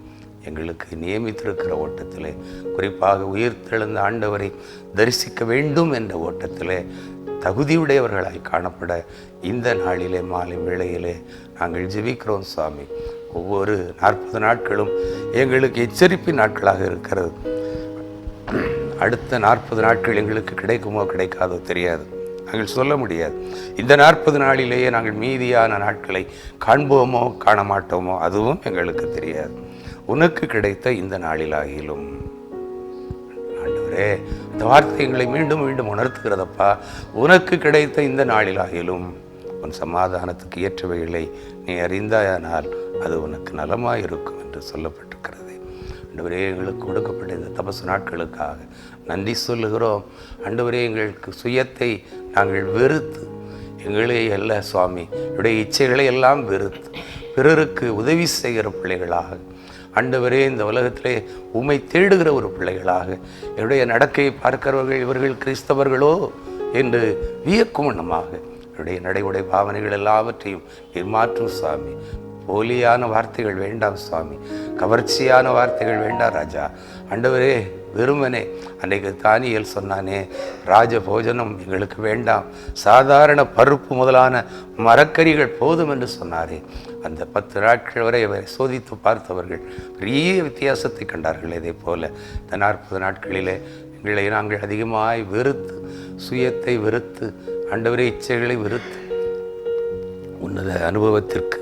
எங்களுக்கு நியமித்திருக்கிற ஓட்டத்திலே, குறிப்பாக உயிர்த்தெழுந்த ஆண்டவரை தரிசிக்க வேண்டும் என்ற ஓட்டத்திலே தகுதியுடையவர்களாய் காணப்பட இந்த நாளிலே மாலை வேளையிலே நாங்கள் ஜெபிக்கிறோம் சுவாமி. ஒவ்வொரு 40 நாட்களும் எங்களுக்கு எச்சரிப்பின் நாட்களாக இருக்கிறது. அடுத்த 40 நாட்கள் எங்களுக்கு கிடைக்குமோ கிடைக்காதோ தெரியாது, நாங்கள் சொல்ல முடியாது. இந்த 40 நாளிலேயே நாங்கள் மீதியான நாட்களை காண்போமோ காண மாட்டோமோ அதுவும் எங்களுக்கு தெரியாது. உனக்கு கிடைத்த இந்த நாளிலாகிலும் ஆண்டவரே, இந்த வார்த்தை எங்களை மீண்டும் மீண்டும் உணர்த்துகிறதப்பா. உனக்கு கிடைத்த இந்த நாளிலாகிலும் உன் சமாதானத்துக்கு ஏற்றவைகளை நீ அறிந்தாயானால் அது உனக்கு நலமாக இருக்கும் என்று சொல்லப்பட்டிருக்கிறது. ஆண்டவரே, எங்களுக்கு கொடுக்கப்பட்ட இந்த தபசு நாட்களுக்காக நன்றி சொல்லுகிறோம். ஆண்டவரே, எங்களுக்கு சுயத்தை நாங்கள் வெறுத்து, எங்களே அல்ல சுவாமி, என்னுடைய இச்சைகளை எல்லாம் வெறுத்து பிறருக்கு உதவி செய்கிற பிள்ளைகளாக, ஆண்டவரே, இந்த உலகத்திலே உம்மை தேடுகிற ஒரு பிள்ளைகளாக, என்னுடைய நடக்கையை பார்க்கிறவர்கள் இவர்கள் கிறிஸ்தவர்களோ என்று வியக்கும் வண்ணமாக என்னுடைய நடைமுறை பாவனைகள் எல்லாவற்றையும் மாற்றும் சுவாமி. போலியான வார்த்தைகள் வேண்டாம் சுவாமி, கவர்ச்சியான வார்த்தைகள் வேண்டாம் ராஜா. ஆண்டவரே, வெறுமனே அன்றைக்கு தானியேல் சொன்னானே, ராஜ போஜனம் எங்களுக்கு வேண்டாம், சாதாரண பருப்பு முதலான மரக்கறிகள் போதும் என்று சொன்னாரே. அந்த 10 நாட்கள் வரை அவரை சோதித்து பார்த்தவர்கள் பெரிய வித்தியாசத்தை கண்டார்கள். இதே போல இந்த 40 நாட்களிலே எங்களை நாங்கள் அதிகமாய் வெறுத்து, சுயத்தை வெறுத்து, ஆண்டவரே இச்சைகளை வெறுத்து உன்னத அனுபவத்திற்கு,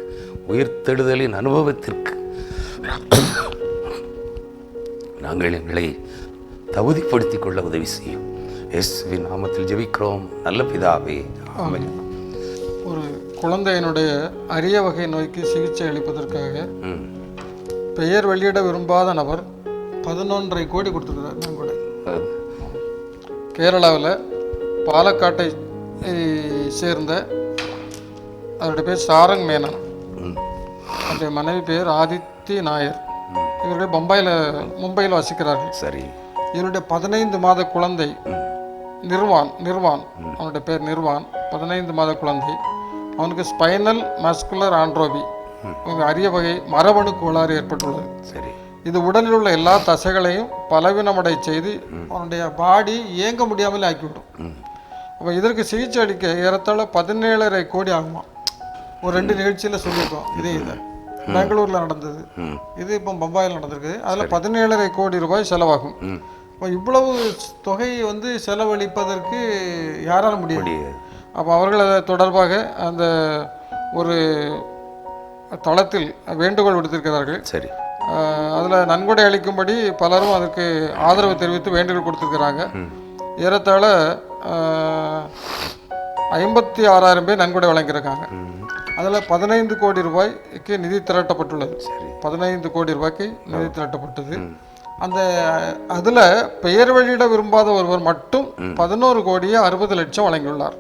உயிர்த்தெழுதலின் அனுபவத்திற்கு நாங்கள் எங்களை தகுதிப்படுத்திக் கொள்ள உதவி செய்யும். இயேசுவின் நாமத்தில் ஜெபிக்கிறோம் நல்ல பிதாவே, ஆமென். ஒரு குழந்தையினுடைய அரிய வகை நோய்க்கு சிகிச்சை அளிப்பதற்காக பெயர் வெளியிட விரும்பாத நபர் 11.5 கோடி கொடுத்துருக்கிறார். நன்கொடை கேரளாவில் பாலக்காட்டை சேர்ந்த, அவருடைய பேர் சாரங் மேனன், அவருடைய மனைவி பேர் ஆதித்ய நாயர். இவர்கள் மும்பையில் வசிக்கிறார்கள். சரி. இவருடைய 15 மாத குழந்தை நிர்வான், அவனுடைய பேர் நிர்வான், 15 மாத குழந்தை. அவனுக்கு ஸ்பைனல் மஸ்குலர் ஆண்ட்ரோபி, அரிய வகை மரபணு கோளாறு ஏற்பட்டுள்ளது. சரி. இது உடலில் உள்ள எல்லா தசைகளையும் பலவீனமடை செய்து அவனுடைய பாடி இயங்க முடியாமல் ஆக்கிவிடும். அப்போ இதற்கு சிகிச்சை அளிக்க ஏறத்தாழ 17.5 கோடி ஆகுமா. ஒரு 2 நிகழ்ச்சியில் சொல்லியிருக்கோம். இது பெங்களூரில் நடந்தது, இது இப்போ பம்பாயில் நடந்திருக்கு. அதில் 17.5 கோடி ரூபாய் செலவாகும். இப்போ இவ்வளவு தொகையை செலவழிப்பதற்கு யாரால முடியாது. அப்போ அவர்கள் அதை தொடர்பாக அந்த ஒரு தளத்தில் வேண்டுகோள் விடுத்திருக்கிறார்கள். சரி. அதில் நன்கொடை அளிக்கும்படி பலரும் அதற்கு ஆதரவு தெரிவித்து வேண்டுகோள் கொடுத்துருக்கிறாங்க. ஏறத்தாழ 56,000 பேர் நன்கொடை வழங்கியிருக்காங்க. அதில் 15 கோடி ரூபாய்க்கு நிதி திரட்டப்பட்டுள்ளது. சரி. 15 கோடி ரூபாய்க்கு நிதி திரட்டப்பட்டது. அந்த அதில் பெயர் வெளியிட விரும்பாத ஒருவர் மட்டும் 11 கோடியே 60 லட்சம் வழங்கியுள்ளார்.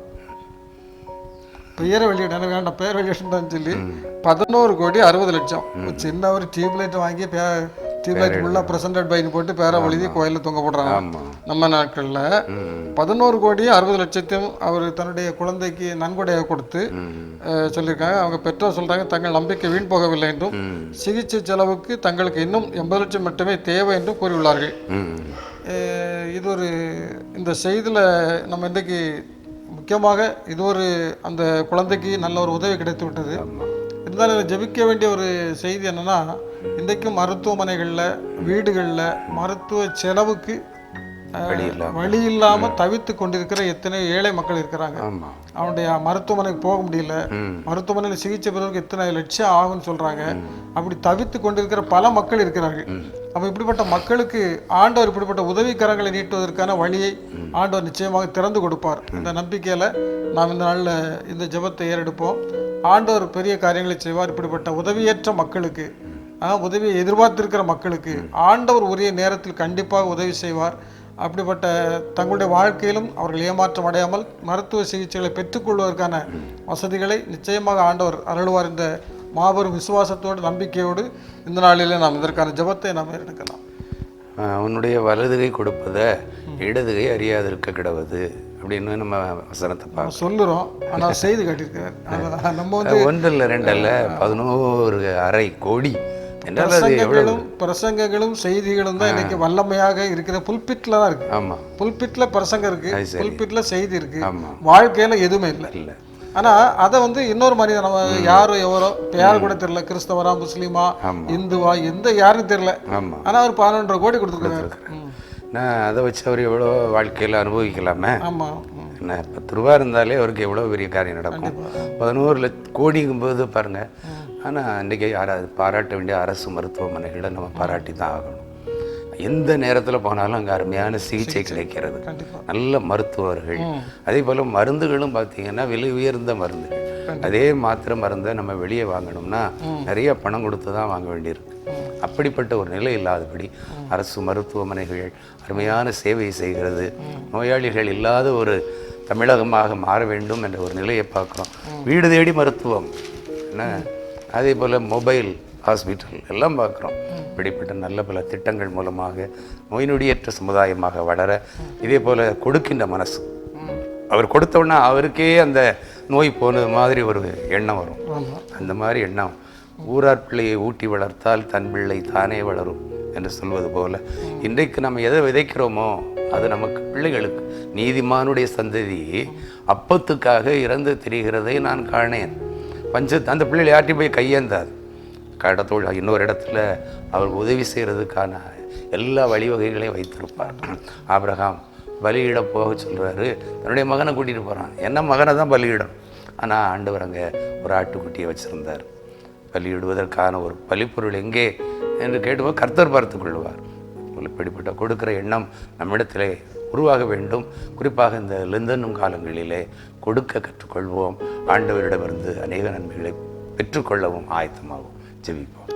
பெயரை வெளியிட வேண்டாம், பெயர் வெளியிடன்னு சொல்லி 11 கோடி 60 லட்சம். சின்ன ஒரு டியூப்லைட் வாங்கி டியூப்லைட் ஃபுல்லாக ப்ரெசன்டட் பைன்னு போட்டு பேரை எழுதி கோயிலில் தொங்க போடுறாங்க. நம்ம நாட்களில் 11 கோடி 60 லட்சத்தையும் அவர் தன்னுடைய குழந்தைக்கு நன்கொடையாக கொடுத்து சொல்லியிருக்காங்க. அவங்க பெற்றோர் சொல்கிறாங்க தங்கள் நம்பிக்கை வீண் போகவில்லை என்றும் சிகிச்சை செலவுக்கு தங்களுக்கு இன்னும் 80 லட்சம் மட்டுமே தேவை என்றும் கூறியுள்ளார்கள். இது ஒரு இந்த செய்தியில் நம்ம இன்றைக்கு முக்கியமாக இது ஒரு அந்த குழந்தைக்கு நல்ல ஒரு உதவி கிடைத்து விட்டது. இருந்தாலும் இதில் ஜெபிக்க வேண்டிய ஒரு செய்தி என்னென்னா, இன்றைக்கும் மருத்துவமனைகளில் வீடுகளில் மருத்துவ செலவுக்கு வழி இல்லாமல் தவித்து கொண்டிருக்கிற எத்தனை ஏழை மக்கள் இருக்கிறாங்க. அவனுடைய மருத்துவமனைக்கு போக முடியல, மருத்துவமனையில் சிகிச்சை பெறுவதற்கு எத்தனை லட்சம் ஆகும்னு சொல்கிறாங்க. அப்படி தவித்து கொண்டிருக்கிற பல மக்கள் இருக்கிறார்கள். அப்போ இப்படிப்பட்ட மக்களுக்கு ஆண்டவர் இப்படிப்பட்ட உதவிக்கரங்களை நீட்டுவதற்கான வழியை ஆண்டவர் நிச்சயமாக திறந்து கொடுப்பார். இந்த நம்பிக்கையில் நாம் இந்த நாளில் இந்த ஜெபத்தை ஏறெடுப்போம். ஆண்டவர் பெரிய காரியங்களை செய்வார். இப்படிப்பட்ட உதவியற்ற மக்களுக்கு, உதவியை எதிர்பார்த்திருக்கிற மக்களுக்கு ஆண்டவர் உரிய நேரத்தில் கண்டிப்பாக உதவி செய்வார். அப்படிப்பட்ட தங்களுடைய வாழ்க்கையிலும் அவர்கள் ஏமாற்றம் அடையாமல் மருத்துவ சிகிச்சைகளை பெற்றுக்கொள்வதற்கான வசதிகளை நிச்சயமாக ஆண்டவர் அருள்வார். இந்த மாபெரும் விசுவாசத்தோடு நம்பிக்கையோடு இந்த நாளிலே நாம் இதற்கான ஜெபத்தை நாம் எடுக்கலாம். உன்னுடைய வலதுகை கொடுப்பதை இடதுகை அறியாதிருக்க கிடவது அப்படின்னு நம்ம வசனத்தை பார்க்க சொல்லுறோம். ஆனால் செய்து காட்டியிருக்காரு. நம்ம வந்து 1 இல்லை 2 இல்லை 11.5 கோடி பிரசங்கங்களும் செய்திகளும் தான் இன்னைக்கு வல்லமையாக இருக்கிற. புல்பிட்ல தான் இருக்கு. ஆமா, புல்பிட்ல பிரசங்கம் இருக்கு, புல்பிட்ல செய்தி இருக்கு, வாழ்க்கையில எதுவுமே இல்லை. ஆனா அதை வந்து இன்னொரு மனிதன், நம்ம யாரோ எவரோ யாரு கூட தெரியல, கிறிஸ்தவரா முஸ்லீமா இந்துவா எந்த யாருன்னு தெரியல, ஆனா அவர் 11.5 கோடி கொடுத்துருக்காரு. நான் அதை வச்சு அவர் எவ்வளோ வாழ்க்கையில் அனுபவிக்கலாமே. ஆமாம், என்ன 10 ரூபா இருந்தாலே அவருக்கு எவ்வளோ பெரிய காரியம் நடக்கும். 11 கோடிங்கும்போது பாருங்கள். ஆனால் இன்றைக்கி யாராவது பாராட்ட வேண்டிய அரசு மருத்துவமனைகளை நம்ம பாராட்டி தான் ஆகணும். எந்த நேரத்தில் போனாலும் அங்கே அருமையான சிகிச்சை கிடைக்கிறது, நல்ல மருத்துவர்கள். அதே போல் மருந்துகளும் பார்த்திங்கன்னா விலை உயர்ந்த மருந்துகள். அதே மாத்திரை மருந்தை நம்ம வெளியே வாங்கணும்னா நிறைய பணம் கொடுத்து தான் வாங்க வேண்டியிருக்கு. அப்படிப்பட்ட ஒரு நிலை இல்லாதபடி அரசு மருத்துவமனைகள் அருமையான சேவை செய்கிறது. நோயாளிகள் இல்லாத ஒரு தமிழகமாக மாற வேண்டும் என்ற ஒரு நிலையை பார்க்குறோம். வீடு தேடி மருத்துவம் என்ன, அதே போல் மொபைல் ஹாஸ்பிட்டல் எல்லாம் பார்க்குறோம். இப்படிப்பட்ட நல்ல பல திட்டங்கள் மூலமாக நோய் நொடியற்ற சமுதாயமாக வளர, இதே போல் கொடுக்கின்ற மனசு, அவர் கொடுத்தோன்னா அவருக்கே அந்த நோய் போனது மாதிரி ஒரு எண்ணம் வரும். அந்த மாதிரி எண்ணம், ஊரார் பிள்ளையை ஊட்டி வளர்த்தால் தன் பிள்ளை தானே வளரும் என்று சொல்வது போல, இன்றைக்கு நம்ம எதை விதைக்கிறோமோ அது நமக்கு பிள்ளைகளுக்கு. நீதிமானுடைய சந்ததி அப்பத்துக்காக இறந்து திரிகிறதை நான் காணேன். அந்த பிள்ளைகள் யார்ட்டையும் போய் கையேந்தாது. கடத்தோடு இன்னொரு இடத்துல அவர் உதவி செய்கிறதுக்கான எல்லா வழிவகைகளையும் வைத்திருப்பார். ஆபிரகாம் பலியிட போக சொல்கிறாரு, தன்னுடைய மகனை கூட்டிகிட்டு போகிறான். என்ன மகனை தான் பலியிடும். ஆனால் ஆண்டவர் அங்கே ஒரு ஆட்டுக்குட்டியை வச்சுருந்தார். பலியிடுவதற்கான ஒரு பலிப்பொருள் எங்கே என்று கேட்டுப்போது கர்த்தர் பார்த்து கொள்வார். இப்படிப்பட்ட கொடுக்கிற எண்ணம் நம்மிடத்திலே உருவாக வேண்டும். குறிப்பாக இந்த லெந்தனும் காலங்களிலே கொடுக்க கற்றுக்கொள்வோம். ஆண்டவரிடமிருந்து அநேக நன்மைகளை பெற்றுக்கொள்ளவும் ஆயத்தமாகவும் ஜெபிப்போம்.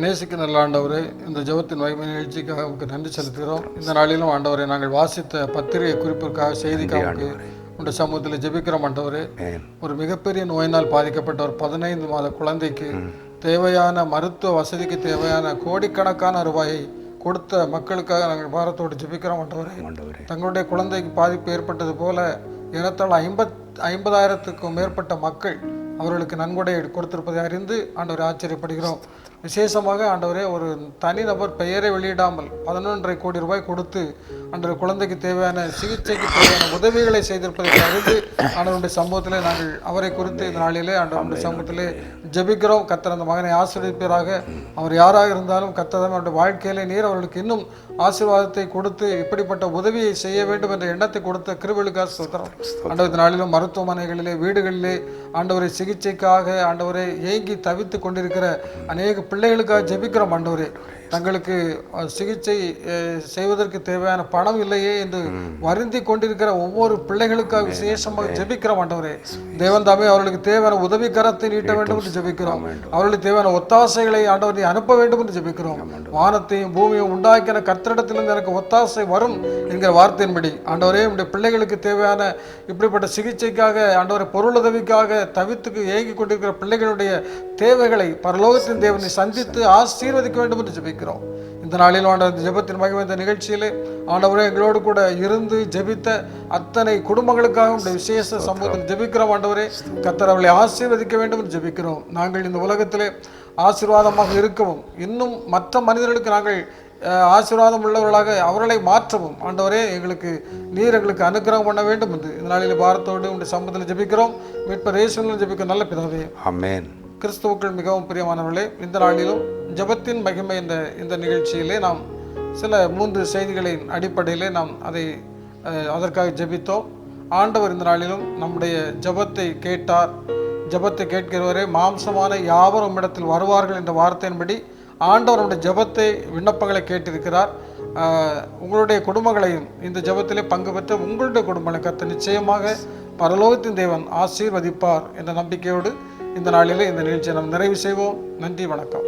நேசிக்க நல்ல ஆண்டவரே, இந்த ஜெபத்தின் மகிமை நிகழ்ச்சிக்காக உங்களுக்கு நன்றி செலுத்துகிறோம். இந்த நாளிலும் ஆண்டவரை நாங்கள் வாசித்த பத்திரிகை குறிப்பிற்காக செய்திக்காக உடைய சமூகத்தில் ஜெபிக்கிறோம். ஆண்டவரே, ஒரு மிகப்பெரிய நோயினால் பாதிக்கப்பட்ட ஒரு 15 மாத குழந்தைக்கு தேவையான மருத்துவ வசதிக்கு தேவையான கோடிக்கணக்கான ரூபாயை கொடுத்த மக்களுக்காக நாங்கள் பாரத்தோடு ஜெபிக்கிறோம். ஆண்டவரே, தங்களுடைய குழந்தைக்கு பாதிப்பு ஏற்பட்டது போல ஏறத்தாழ 50,000க்கும் மேற்பட்ட மக்கள் அவர்களுக்கு நன்கொடை கொடுத்திருப்பதை அறிந்து ஆண்டவரை ஆச்சரியப்படுகிறோம். விசேஷமாக ஆண்டவரே, ஒரு தனிநபர் பெயரை வெளியிடாமல் 11.5 கோடி ரூபாய் கொடுத்து அன்று குழந்தைக்கு தேவையான சிகிச்சைக்கு தேவையான உதவிகளை செய்திருப்பதை அறிந்து ஆண்டவருடைய சமூகத்திலே நாங்கள் அவரை குறித்து இந்த நாளிலே ஆண்டவருடைய சமூகத்திலே ஜெபிக்கிறோம். கர்த்தர் அந்த மகனை ஆசீர்வதிப்பீராக. அவர் யாராக இருந்தாலும் கர்த்தர் அவருடைய வாழ்க்கையிலே நீர் அவர்களுக்கு இன்னும் ஆசீர்வாதத்தை கொடுத்து இப்படிப்பட்ட உதவியை செய்ய வேண்டும் என்ற எண்ணத்தை கொடுத்த கிருபைகளுக்காக ஸ்தோத்திரம். ஆண்டவர் இந்த நாளிலும் மருத்துவமனைகளிலே வீடுகளிலே ஆண்டவரை சிகிச்சைக்காக ஆண்டவரை ஏங்கி தவித்து கொண்டிருக்கிற அநேக பிள்ளைகளுக்காக ஜெபிக்கிறோம். ஆண்டவரே, தங்களுக்கு சிகிச்சை செய்வதற்கு தேவையான பணம் இல்லையே என்று வருந்தி கொண்டிருக்கிற ஒவ்வொரு பிள்ளைகளுக்காக விசேஷமாக ஜெபிக்கிறோம் ஆண்டவரே. தேவன் தாமே அவர்களுக்கு தேவையான உதவி கரத்தை நீட்ட வேண்டும் என்று ஜெபிக்கிறோம். அவர்களுக்கு தேவையான ஒத்தாசைகளை ஆண்டவரை அனுப்ப வேண்டும் என்று ஜெபிக்கிறோம். வானத்தையும் பூமியையும் உண்டாக்கின கர்த்தரிடத்திலிருந்து எனக்கு ஒத்தாசை வரும் என்கிற வார்த்தையின்படி ஆண்டவரே உடைய பிள்ளைகளுக்கு தேவையான இப்படிப்பட்ட சிகிச்சைக்காக ஆண்டவரை பொருளுதவிக்காக தவித்துக்கு ஏங்கி கொண்டிருக்கிற பிள்ளைகளுடைய தேவைகளை பரலோகத்தின் தேவனை சந்தித்து ஆசீர்வதிக்க வேண்டும் என்று ஜெபிக்கிறோம். இந்த நாளில் ஆண்டவர் ஜெபத்தின் மகிமை இந்த நிகழ்ச்சியிலே ஆண்டவரே எங்களோடு கூட இருந்து ஜெபித்த அத்தனை குடும்பங்களுக்காக விசேஷ சமூகத்தில் ஜெபிக்கிறோம். ஆண்டவரே கர்த்தர் அவர்களை ஆசீர்வதிக்க வேண்டும் என்று ஜெபிக்கிறோம். நாங்கள் இந்த உலகத்திலே ஆசீர்வாதமாக இருக்கவும் இன்னும் மற்ற மனிதர்களுக்கு நாங்கள் ஆசீர்வாதம் உள்ளவர்களாக அவர்களை மாற்றவும் ஆண்டவரே நீர் அனுக்கிரகம் பண்ண வேண்டும் என்று இந்த நாளில் பாரத்தோடு உடைய சமூகத்தில் ஜெபிக்கிறோம். மீட்பர் இயேசுவின் ஜெபிக்க நல்ல பிதாவே, ஆமென். கிறிஸ்துவுக்குள் மிகவும் பிரியமானவர்களே, இந்த நாளிலும் ஜெபத்தின் மகிமை இந்த நிகழ்ச்சியிலே நாம் சில 3 செய்திகளின் அடிப்படையிலே நாம் அதற்காக ஜெபித்தோம். ஆண்டவர் இந்த நாளிலும் நம்முடைய ஜெபத்தை கேட்டார். ஜெபத்தை கேட்கிறவரே மாம்சமான யாவரும் இடத்தில் வருவார்கள் என்ற வார்த்தையின்படி ஆண்டவர் நம்முடைய ஜெபத்தை விண்ணப்பங்களை கேட்டிருக்கிறார். உங்களுடைய குடும்பங்களையும் இந்த ஜெபத்திலே பங்கு பெற்ற உங்களுடைய குடும்பங்களை கர்த்தர் நிச்சயமாக பரலோகத்தின் தேவன் ஆசீர்வதிப்பார் என்ற நம்பிக்கையோடு இந்த நாளிலே இந்த நிகழ்ச்சியை நாம் நிறைவு செய்வோம். நன்றி, வணக்கம்.